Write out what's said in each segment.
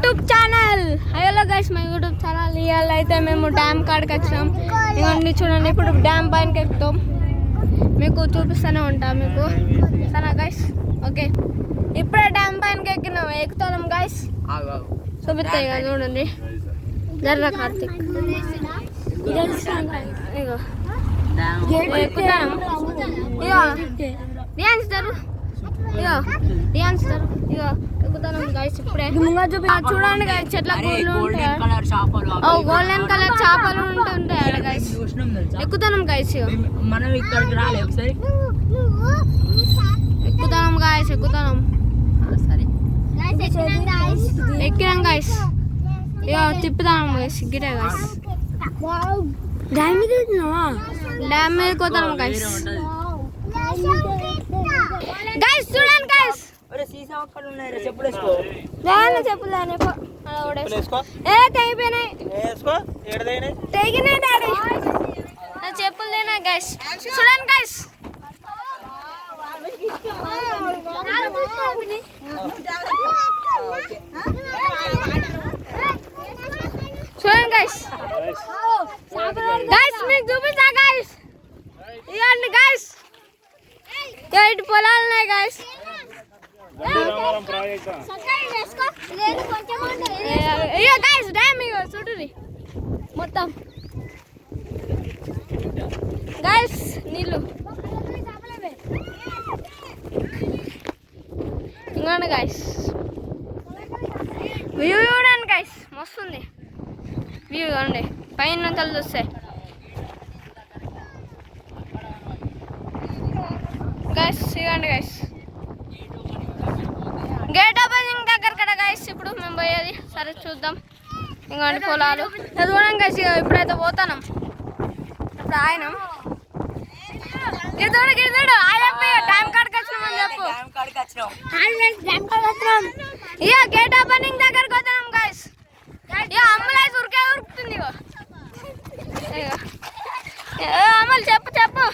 YouTube channel. Hello guys, my YouTube channel. ఇవాళ అయితే మేము డ్యామ్ కాడికి వచ్చినాం. ఇవన్నీ చూడండి, ఇప్పుడు డ్యామ్ పైనకి ఎక్కుతాం. మీకు చూపిస్తూనే ఉంటాం మీకు, సరే గైస్. ఓకే, ఇప్పుడే డ్యామ్ పైనకి ఎక్కినాం, ఎక్కుతాం గైస్. చూపిస్తాయి కదా చూడండి. జర్ర కార్తిక్ ఇగో ఎక్కుతాం. ఇగో డ్యాన్స్తారు, ఇగో డ్యాన్స్తారు, ఇగో ఎక్కుతాం గైస్. ఇప్పుడే చూడండి గైస్, చెట్ల గోల్డెన్ కలర్ చేపలు ఉంటుంటాయి గైస్. ఎక్కుతాం గైస్. మనం ఇక్కడికి రాలే ఒకసారి ఎక్కుతాం గైస్, ఎక్కుతాం. సరే ఎక్కినాం గైస్. ఇక తిప్పుతాం గైస్, గిటే గైస్. డ్యామ్ మీద డ్యామ్ మీద పోతాం గైస్. గైస్ చూడండి గైస్, తెగిపోయినాయి డాడీ, నా చెప్పులు లేనా గైస్. చూడండి గైస్, చూడండి గైస్. గైస్ మీకు చూపిస్తా గైస్, ఇవ్వండి గైస్. ఇటు పొలాలు ఉన్నాయి గైస్. ఇక గైస్ డ్యామ్ ఇగో చూడురి మొత్తం గైస్, నీళ్ళు ఇంకోండి గైస్. వ్యూ చూడండి గైస్, మస్తుంది వ్యూ. చూడండి పైన తల చూస్తే గైస్. ఇవ్వండి గైస్, గేట్ ఓపెనింగ్ దగ్గర కదా గైస్ ఇప్పుడు మేము పోయేది. సరే చూద్దాం. ఇంకోండి పొలాలు చూడండి గైస్. ఇప్పుడైతే పోతాం, ఇప్పుడు ఆయనం గిడుతాడు టైం కాడికి వచ్చినామని చెప్పు. ఇక గేట్ ఓపెనింగ్ దగ్గరకు వద్దాం గైస్. ఇక అమ్మలైతే ఉరుకుతుంది. అమ్మలు చెప్పు చెప్పు.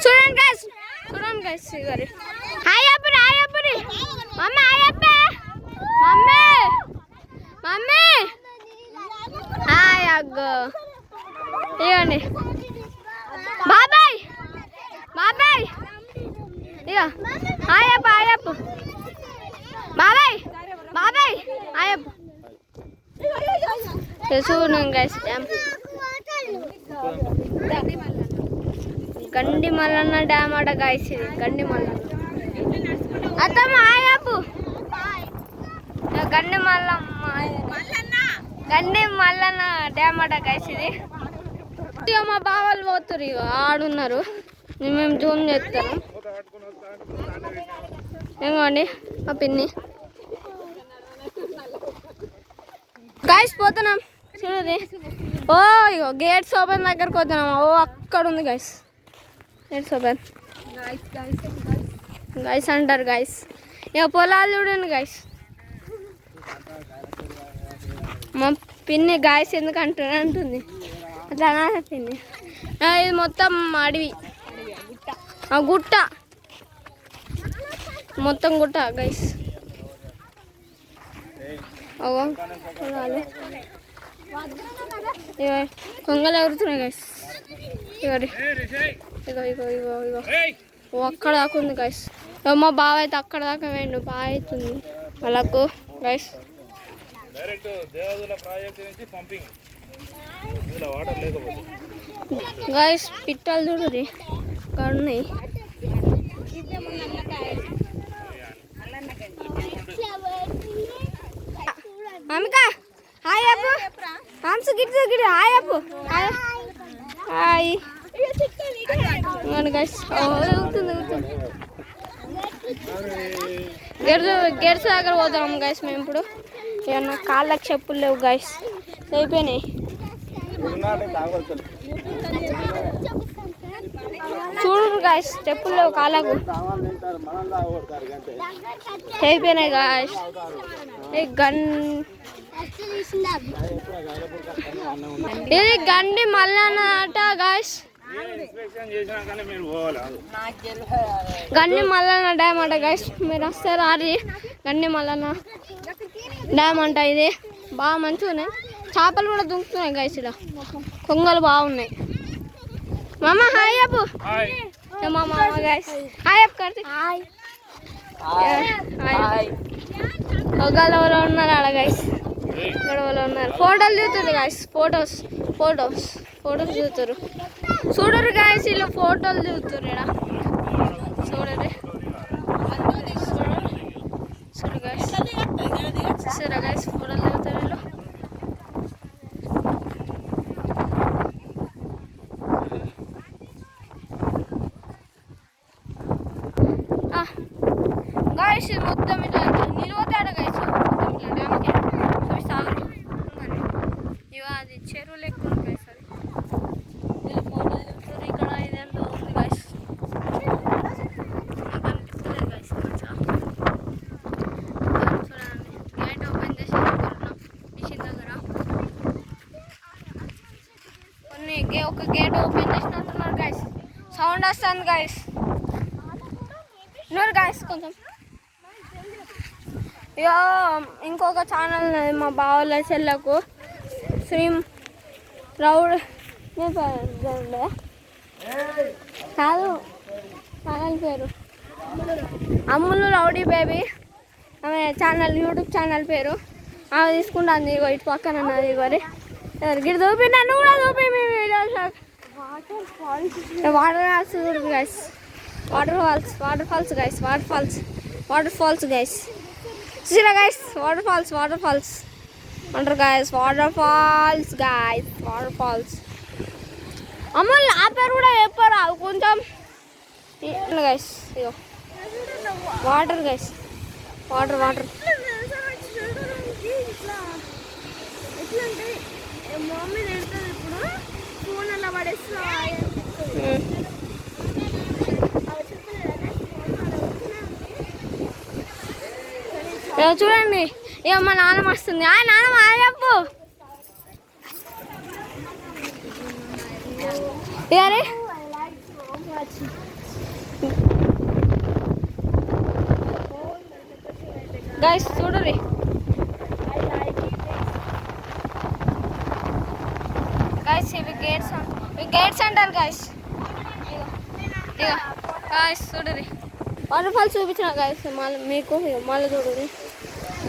చూడండి గైస్, చూడండి గైస్. హాయ్ అప్పురి, హాయ్ అప్పురి. మమ్మీ హాయ్ అప్ప, మమ్మీ మమ్మీ హాయ్ అగ్గో. ఇవ్వండి బాబాయ్, బాబాయ్ ఇక హాయ్ అప్ప, హాయ్ అప్పు. బాబాయ్ బాబాయ్ హాయ్ అప్పు. చూడండి గైస్, గండి మల్లన్న డ్యామ్ అట గైస్. ఇది గండి మల్లన్న. అత్తమ్మ హాయ్ అప్పు. గండి మల్లన్న డ్యామ్ అట గైస్ ఇది. ఇక మా బావాలు పోతురు, ఇక ఆడున్నారు, మేము జూమ్ చేస్తాము. ఏమోండి మా పిన్ని గైస్. పోతున్నాం చూడండి. ఓ ఇగో గేట్స్ ఓపెన్ దగ్గరకు పోతున్నాం. ఓ అక్కడ ఉంది గైస్, గేట్స్ ఓపెన్ గైస్ అంటారు గైస్. ఇక పొలాలు చూడండి గైస్. మా పిన్ని గాయస్ ఎందుకు అంటుంది అట్లా పిన్ని. ఇది మొత్తం అడవి, గుట్ట మొత్తం గుట్ట గైస్. అవో పొలాలు ఇగో కొంగలు ఎగురుతున్నాయి గైస్. ఇగోడి ఇగో ఇగో ఇగో ఇగో ఓ అక్కడ దాకా ఉంది గైస్. మా బావ అయితే అక్కడ దాకా వేయండు, బాగా అవుతుంది వాళ్ళకు గైస్. గైస్ పిట్టలు చూడండి ఇక్కడ ఉన్నాయి. అమిక హాయ్ అప్పు. హంసు గిట్టు గిడి హాయ్ అప్పు. Hi hi guys. గెడ్స్ దగ్గర పోతాం గైస్ మేము ఇప్పుడు. ఏమన్నా కాళ్ళకి చెప్పులు లేవు గైస్, అయిపోయినాయి. చూడు గాయస్, చెప్పులు లేవు కాళ్ళకు, అయిపోయినాయి గాయస్. ఇది గండి మల్లన్న అట గాయస్. గండి మల్లన్న డ్యామ్ అంట గాయస్. మీరు వస్తే రారి. గండి మల్లన్న డ్యామ్ అంట. ఇది బాగా మంచిగా ఉన్నాయి. చేపలు కూడా దుంకుతున్నాయి గాయస్. ఇక్కడ కొంగలు బాగున్నాయి. మామ హాయ్ చెప్పు. మా మామ గాయస్ హాయ్ చెప్పు. కార్తీక్ ఒకళ్ళు ఎవరో ఉన్నారు ఆడ గాయస్. ఇక్కడ వాళ్ళు ఉన్నారు. ఫోటోలు దిగుతారు గాయస్. ఫోటోస్ దిగుతారు. చూడరు గాయస్. వీళ్ళు ఫోటోలు దిగుతారు. ఇక్కడ చూడరు. చూడు గాయస్. చూసారా గాయస్ ఫోటోలు దిగుతారు వీళ్ళు. గాయస్ మొత్తం ఇట్లా నిలవతాడు గాయస్. మొత్తం ఇట్లా డ్యామ్కి చూపిస్తాను. ఇక అది చెరువు లెక్క ఉంది గాయస్. అది వీళ్ళు ఫోటోలు దిగుతారు. ఇక్కడ ఇదేంటో ఉంది గాయస్. కనిపిస్తలేదు గాయస్. చూడండి గేట్ ఓపెన్ చేసి మిషన్ దగ్గర ఒక గేట్ ఓపెన్ చేసినట్టున్నారు గాయస్. సౌండ్ వస్తుంది గాయస్. నూరు గాయస్ కొంచెం. ఇక ఇంకొక ఛానల్ ఉన్నది మా బావల చెల్లకు. శ్రీమ్ రౌడ్ కాదు ఛానల్ పేరు అమ్ములు రౌడీ బేబీ. ఆమె ఛానల్ యూట్యూబ్ ఛానల్ పేరు. ఆమె తీసుకుంటుంది. ఇగో ఇటు పక్కన ఉన్నది. ఇవ్వరి గిడి చూపి. నన్ను కూడా చూపి. మీ videos waterfalls guys. Waterfalls guys. చూసిరా గైస్ వాటర్ ఫాల్స్ అంటారు గైస్. వాటర్ ఫాల్స్ అమ్మ నా పేరు కూడా చెప్పరా కొంచెం గైస్. ఇగో వాటర్ గైస్. వాటర్ మమ్మీ తింటుంది ఇప్పుడు. ఫోన్ అలా పడేస్తా. చూడండి ఇక మా నాన్నమ్మ వస్తుంది. నాన్నమ్మ చెప్పు. ఇదే గైస్ చూడరి. గైస్ ఇవి గేట్స్ అంటారు గైస్. ఇక గైస్ చూడరి. వాటర్ ఫాల్స్ చూపించిన గైస్ మళ్ళీ మీకు. మళ్ళీ చూడండి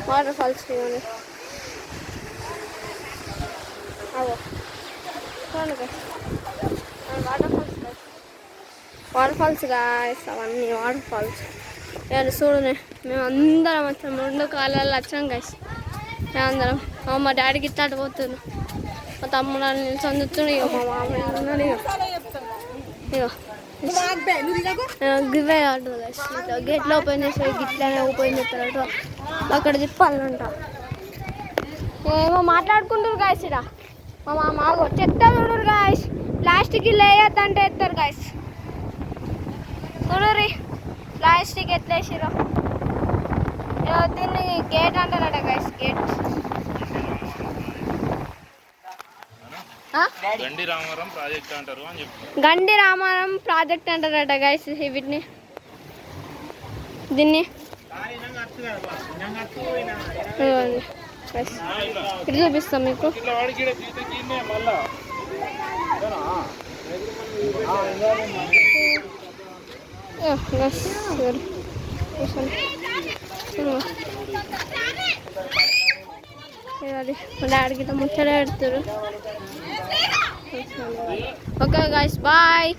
వాటర్ ఫాల్స్ ఇవ్వండి. అవో చూడండి గైస్ వాటర్ ఫాల్స్ గాయస్. అవన్నీ వాటర్ ఫాల్స్. ఇవాళ చూడండి మేము అందరం వచ్చాం. 2 కాలాలు వచ్చాం గైస్. మేమందరం. మా డాడీకి ఇట్లా పోతున్నాం. మా తమ్ముడు నిల్చొని చూస్తున్నాడు. ఇక మా మామయ్య ఉన్నాడు. ఇక గివే ఆర్డర్ గైస్. ఇట్లా గేట్లో ఓపెన్ చేసి గిట్లానే ఓపెన్ చేస్తారట. అక్కడ తిప్పాలంట. ఏమో మాట్లాడుకుంటారు గాయస్. ఇక్కడ మా మామ చెత్త చూడరు గాయస్. ప్లాస్టిక్ వేయద్దంటే ఎత్తారు గాయస్. చూడరి ప్లాస్టిక్ ఎత్లేసిరు. దీన్ని గేట్ అంటారట గాయస్. గేట్ గండి రామారం ప్రాజెక్ట్ అంటారట గాయస్. వీటిని దీన్ని ఇది చూపిస్తాం మీకు. మా డాడీకి ముచ్చట పెడతారు. Okay guys bye.